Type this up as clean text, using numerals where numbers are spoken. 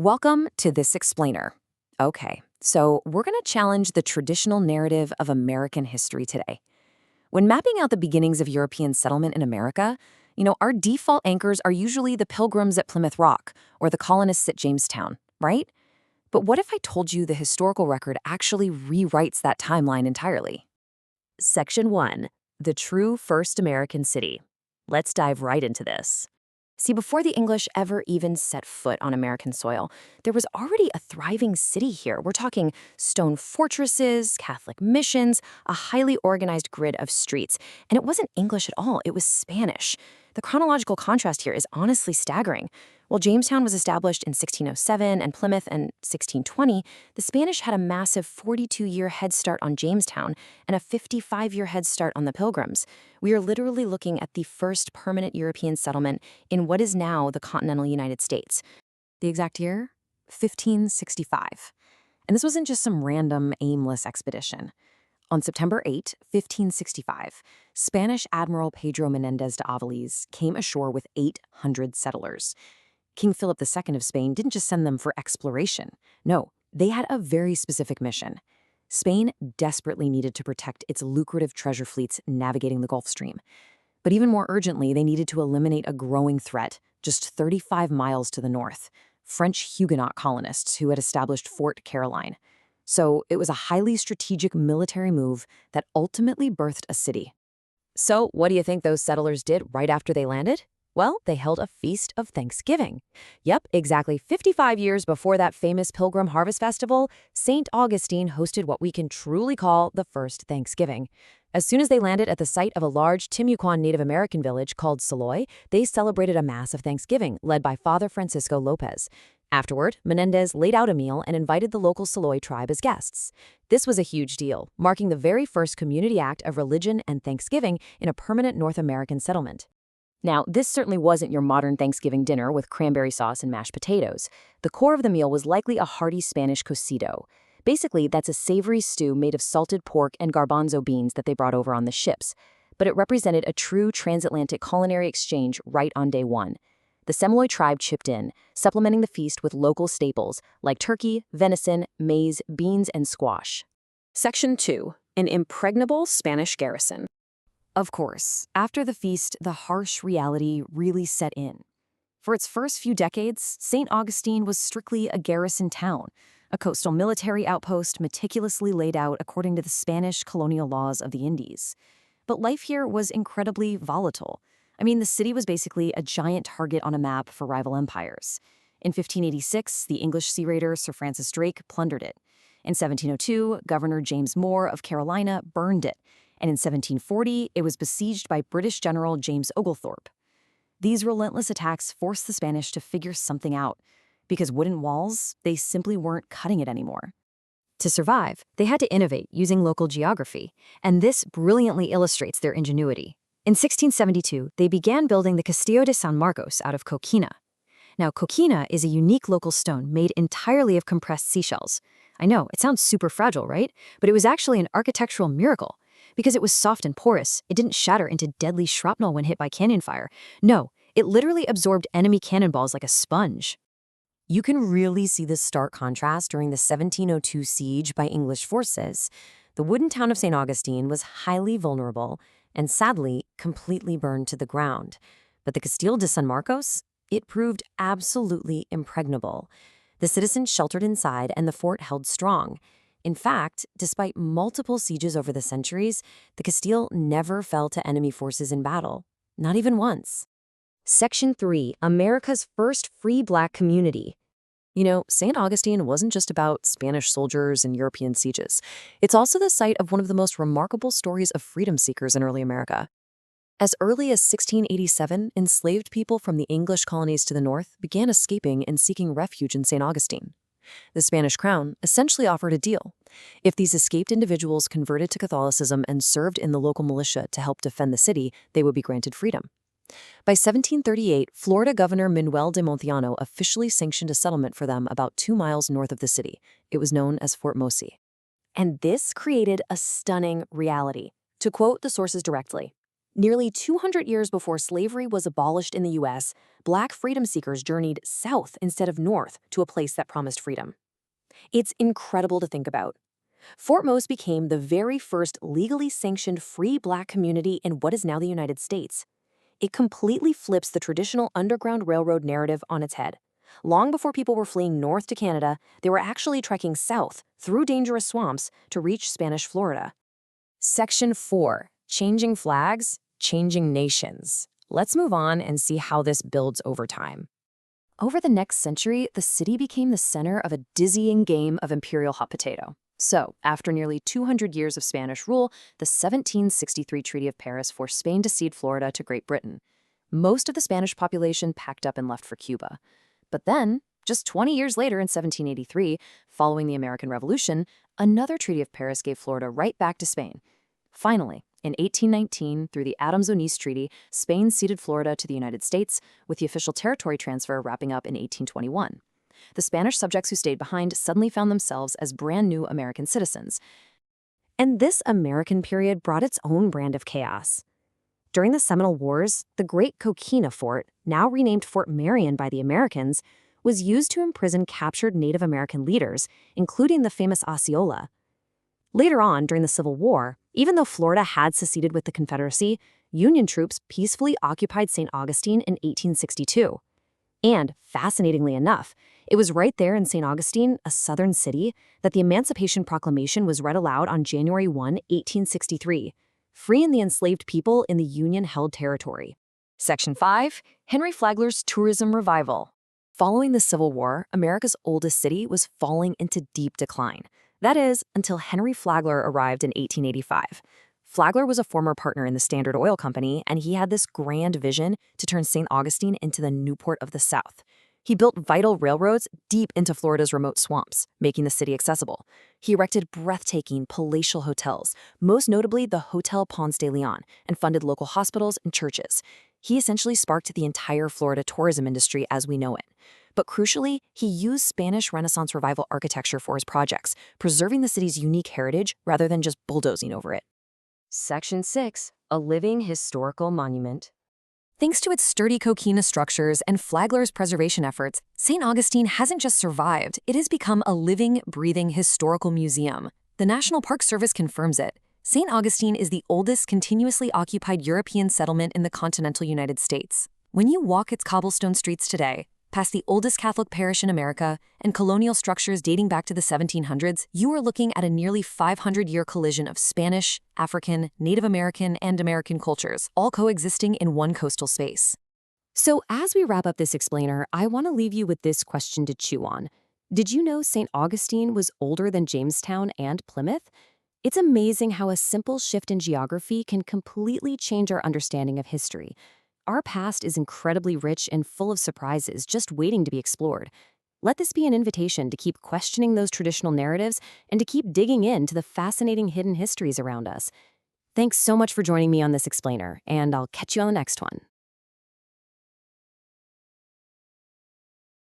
Welcome to this explainer. Okay, so we're going to challenge the traditional narrative of American history today. When mapping out the beginnings of European settlement in America, our default anchors are usually the Pilgrims at Plymouth Rock or the colonists at Jamestown, right? But what if I told you the historical record actually rewrites that timeline entirely? Section 1. The True First American City. Let's dive right into this. See, before the English ever even set foot on American soil, there was already a thriving city here. We're talking stone fortresses, Catholic missions, a highly organized grid of streets. And it wasn't English at all, it was Spanish. The chronological contrast here is honestly staggering. While Jamestown was established in 1607 and Plymouth in 1620, the Spanish had a massive 42-year head start on Jamestown and a 55-year head start on the Pilgrims. We are literally looking at the first permanent European settlement in what is now the continental United States. The exact year? 1565. And this wasn't just some random, aimless expedition. On September 8, 1565, Spanish Admiral Pedro Menéndez de Avilés came ashore with 800 settlers. King Philip II of Spain didn't just send them for exploration. No, they had a very specific mission. Spain desperately needed to protect its lucrative treasure fleets navigating the Gulf Stream. But even more urgently, they needed to eliminate a growing threat just 35 miles to the north, French Huguenot colonists who had established Fort Caroline. So it was a highly strategic military move that ultimately birthed a city. So, what do you think those settlers did right after they landed? Well, they held a feast of Thanksgiving. Yep, exactly 55 years before that famous Pilgrim Harvest Festival, St. Augustine hosted what we can truly call the first Thanksgiving. As soon as they landed at the site of a large Timucuan Native American village called Saloy, they celebrated a mass of Thanksgiving led by Father Francisco Lopez. Afterward, Menéndez laid out a meal and invited the local Saloy tribe as guests. This was a huge deal, marking the very first community act of religion and Thanksgiving in a permanent North American settlement. Now, this certainly wasn't your modern Thanksgiving dinner with cranberry sauce and mashed potatoes. The core of the meal was likely a hearty Spanish cocido. Basically, that's a savory stew made of salted pork and garbanzo beans that they brought over on the ships. But it represented a true transatlantic culinary exchange right on day one. The Seminole tribe chipped in, supplementing the feast with local staples like turkey, venison, maize, beans, and squash. Section 2. An impregnable Spanish garrison. Of course, after the feast, the harsh reality really set in. For its first few decades, St. Augustine was strictly a garrison town, a coastal military outpost meticulously laid out according to the Spanish colonial laws of the Indies. But life here was incredibly volatile. The city was basically a giant target on a map for rival empires. In 1586, the English sea raider Sir Francis Drake plundered it. In 1702, Governor James Moore of Carolina burned it. And in 1740, it was besieged by British General James Oglethorpe. These relentless attacks forced the Spanish to figure something out, because wooden walls, they simply weren't cutting it anymore. To survive, they had to innovate using local geography, and this brilliantly illustrates their ingenuity. In 1672, they began building the Castillo de San Marcos out of coquina. Now, coquina is a unique local stone made entirely of compressed seashells. I know, it sounds super fragile, right? But it was actually an architectural miracle. Because it was soft and porous, it didn't shatter into deadly shrapnel when hit by cannon fire. No, it literally absorbed enemy cannonballs like a sponge. You can really see this stark contrast during the 1702 siege by English forces. The wooden town of St. Augustine was highly vulnerable and, sadly, completely burned to the ground. But the Castillo de San Marcos, it proved absolutely impregnable. The citizens sheltered inside and the fort held strong. In fact, despite multiple sieges over the centuries, the Castillo never fell to enemy forces in battle, not even once. Section 3. America's first free Black community. St. Augustine wasn't just about Spanish soldiers and European sieges. It's also the site of one of the most remarkable stories of freedom seekers in early America. As early as 1687, enslaved people from the English colonies to the north began escaping and seeking refuge in St. Augustine. The Spanish crown essentially offered a deal. If these escaped individuals converted to Catholicism and served in the local militia to help defend the city, they would be granted freedom. By 1738, Florida Governor Manuel de Montiano officially sanctioned a settlement for them about 2 miles north of the city. It was known as Fort Mossy. And this created a stunning reality. To quote the sources directly, Nearly 200 years before slavery was abolished in the U.S., Black freedom seekers journeyed south instead of north to a place that promised freedom. It's incredible to think about. Fort Mose became the very first legally sanctioned free Black community in what is now the United States. It completely flips the traditional Underground Railroad narrative on its head. Long before people were fleeing north to Canada, they were actually trekking south through dangerous swamps to reach Spanish Florida. Section 4. Changing flags, changing nations. Let's move on and see how this builds over time. Over the next century, the city became the center of a dizzying game of imperial hot potato. So, after nearly 200 years of Spanish rule, the 1763 Treaty of Paris forced Spain to cede Florida to Great Britain. Most of the Spanish population packed up and left for Cuba. But then, just 20 years later in 1783, following the American Revolution, another Treaty of Paris gave Florida right back to Spain. Finally, in 1819, through the Adams-Onis Treaty, Spain ceded Florida to the United States, with the official territory transfer wrapping up in 1821. The Spanish subjects who stayed behind suddenly found themselves as brand new American citizens. And this American period brought its own brand of chaos. During the Seminole Wars, the Great Coquina Fort, now renamed Fort Marion by the Americans, was used to imprison captured Native American leaders, including the famous Osceola. Later on, during the Civil War, even though Florida had seceded with the Confederacy, Union troops peacefully occupied St. Augustine in 1862. And, fascinatingly enough, it was right there in St. Augustine, a southern city, that the Emancipation Proclamation was read aloud on January 1, 1863, freeing the enslaved people in the Union-held territory. Section 5. Henry Flagler's Tourism Revival. Following the Civil War, America's oldest city was falling into deep decline. That is, until Henry Flagler arrived in 1885. Flagler was a former partner in the Standard Oil Company, and he had this grand vision to turn St. Augustine into the Newport of the South. He built vital railroads deep into Florida's remote swamps, making the city accessible. He erected breathtaking palatial hotels, most notably the Hotel Ponce de Leon, and funded local hospitals and churches. He essentially sparked the entire Florida tourism industry as we know it. But crucially, he used Spanish Renaissance Revival architecture for his projects, preserving the city's unique heritage rather than just bulldozing over it. Section 6. A living historical monument. Thanks to its sturdy coquina structures and Flagler's preservation efforts, St. Augustine hasn't just survived, it has become a living, breathing historical museum. The National Park Service confirms it. St. Augustine is the oldest continuously occupied European settlement in the continental United States. When you walk its cobblestone streets today, past the oldest Catholic parish in America and colonial structures dating back to the 1700s, you are looking at a nearly 500-year collision of Spanish, African, Native American, and American cultures, all coexisting in one coastal space. So as we wrap up this explainer, I want to leave you with this question to chew on. Did you know St. Augustine was older than Jamestown and Plymouth? It's amazing how a simple shift in geography can completely change our understanding of history. Our past is incredibly rich and full of surprises just waiting to be explored. Let this be an invitation to keep questioning those traditional narratives and to keep digging into the fascinating hidden histories around us. Thanks so much for joining me on this explainer, and I'll catch you on the next one.